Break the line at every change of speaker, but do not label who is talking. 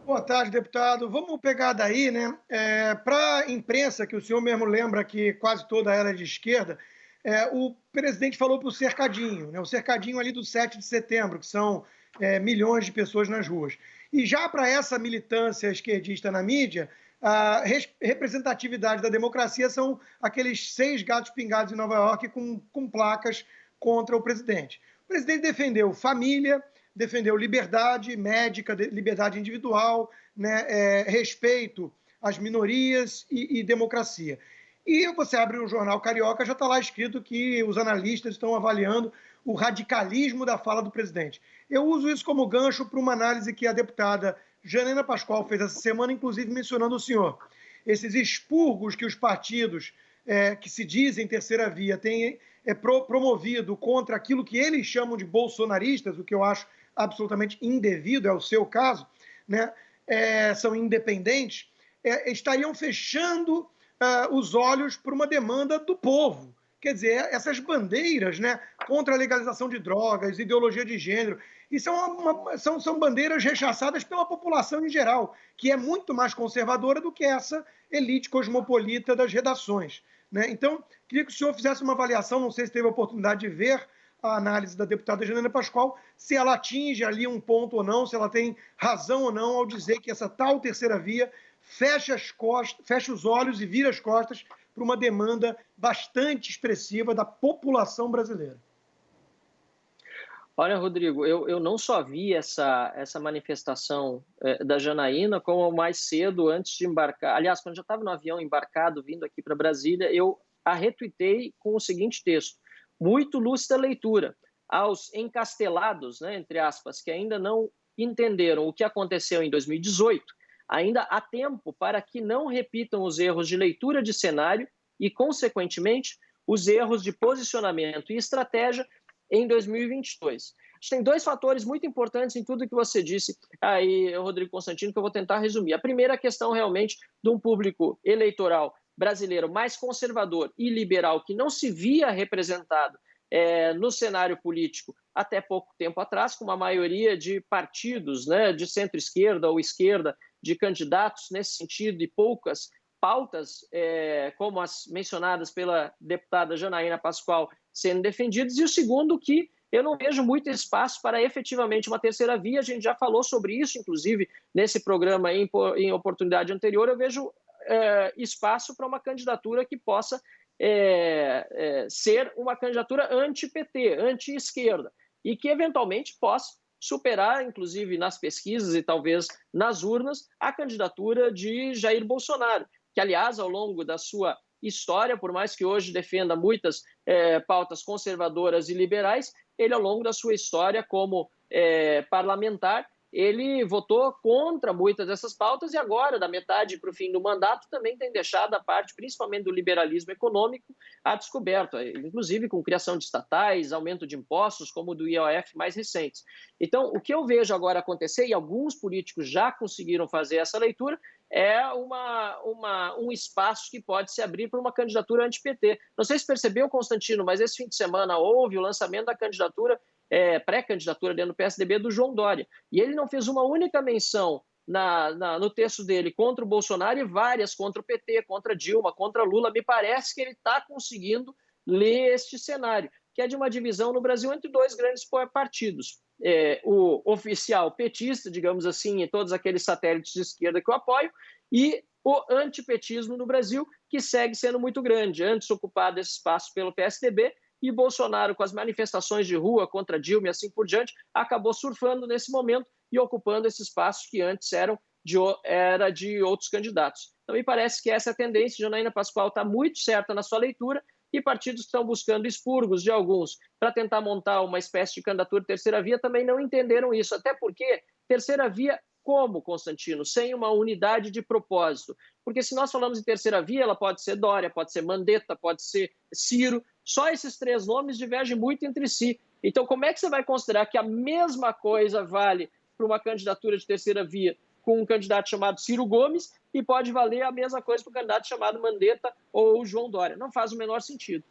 Boa tarde, deputado. Vamos pegar daí, né? Para a imprensa, que o senhor mesmo lembra que quase toda ela é de esquerda, o presidente falou para o cercadinho, né? O cercadinho ali do 7 de setembro, que são milhões de pessoas nas ruas. E já para essa militância esquerdista na mídia, a representatividade da democracia são aqueles 6 gatos pingados em Nova York com placas contra o presidente. O presidente defendeu família, defendeu liberdade médica, liberdade individual, né, respeito às minorias e democracia. E você abre o jornal Carioca, já está lá escrito que os analistas estão avaliando o radicalismo da fala do presidente. Eu uso isso como gancho para uma análise que a deputada Janaína Pascoal fez essa semana, inclusive mencionando o senhor. Esses expurgos que os partidos que se dizem terceira via têm promovido contra aquilo que eles chamam de bolsonaristas, o que eu acho absolutamente indevido, é o seu caso, né? São independentes, estariam fechando os olhos para uma demanda do povo. Quer dizer, essas bandeiras, né, contra a legalização de drogas, ideologia de gênero, e são bandeiras rechaçadas pela população em geral, que é muito mais conservadora do que essa elite cosmopolita das redações. Né? Então, queria que o senhor fizesse uma avaliação, não sei se teve a oportunidade de ver a análise da deputada Janaína Pascoal, se ela atinge ali um ponto ou não, se ela tem razão ou não ao dizer que essa tal terceira via fecha os olhos e vira as costas para uma demanda bastante expressiva da população brasileira.
Olha, Rodrigo, eu não só vi essa manifestação da Janaína, como mais cedo, antes de embarcar. Aliás, quando já estava no avião embarcado, vindo aqui para Brasília, eu a retuitei com o seguinte texto: muito lúcida leitura. Aos encastelados, né, entre aspas, que ainda não entenderam o que aconteceu em 2018, ainda há tempo para que não repitam os erros de leitura de cenário e, consequentemente, os erros de posicionamento e estratégia em 2022. A gente tem dois fatores muito importantes em tudo que você disse aí, Rodrigo Constantino, que eu vou tentar resumir. A primeira questão realmente de um público eleitoral brasileiro mais conservador e liberal que não se via representado no cenário político até pouco tempo atrás, com uma maioria de partidos, né, de centro-esquerda ou esquerda, de candidatos nesse sentido e poucas pautas, como as mencionadas pela deputada Janaína Pascoal, sendo defendidos. E o segundo, que eu não vejo muito espaço para efetivamente uma terceira via. A gente já falou sobre isso, inclusive, nesse programa em oportunidade anterior. Eu vejo espaço para uma candidatura que possa ser uma candidatura anti-PT, anti-esquerda, e que eventualmente possa superar, inclusive nas pesquisas e talvez nas urnas, a candidatura de Jair Bolsonaro, que, aliás, ao longo da sua história, por mais que hoje defenda muitas pautas conservadoras e liberais, ele, ao longo da sua história como parlamentar, ele votou contra muitas dessas pautas e agora, da metade para o fim do mandato, também tem deixado a parte, principalmente do liberalismo econômico, a descoberto, inclusive com criação de estatais, aumento de impostos, como o do IOF mais recentes. Então, o que eu vejo agora acontecer, e alguns políticos já conseguiram fazer essa leitura, é um espaço que pode se abrir para uma candidatura anti-PT. Não sei se percebeu, Constantino, mas esse fim de semana houve o lançamento da candidatura, pré-candidatura dentro do PSDB do João Dória. E ele não fez uma única menção no texto dele contra o Bolsonaro e várias contra o PT, contra Dilma, contra Lula. Me parece que ele está conseguindo ler este cenário, que é de uma divisão no Brasil entre dois grandes partidos. O oficial petista, digamos assim, e todos aqueles satélites de esquerda que eu apoio, e o antipetismo no Brasil, que segue sendo muito grande. Antes ocupado esse espaço pelo PSDB, e Bolsonaro, com as manifestações de rua contra Dilma e assim por diante, acabou surfando nesse momento e ocupando esse espaço que antes era de outros candidatos. Então, me parece que essa é a tendência. Janaína Pascoal está muito certa na sua leitura, e partidos que estão buscando expurgos de alguns para tentar montar uma espécie de candidatura de terceira via também não entenderam isso, até porque terceira via como, Constantino? Sem uma unidade de propósito. Porque se nós falamos em terceira via, ela pode ser Dória, pode ser Mandetta, pode ser Ciro, só esses três nomes divergem muito entre si. Então, como é que você vai considerar que a mesma coisa vale para uma candidatura de terceira via com um candidato chamado Ciro Gomes e pode valer a mesma coisa para um candidato chamado Mandetta ou João Dória? Não faz o menor sentido.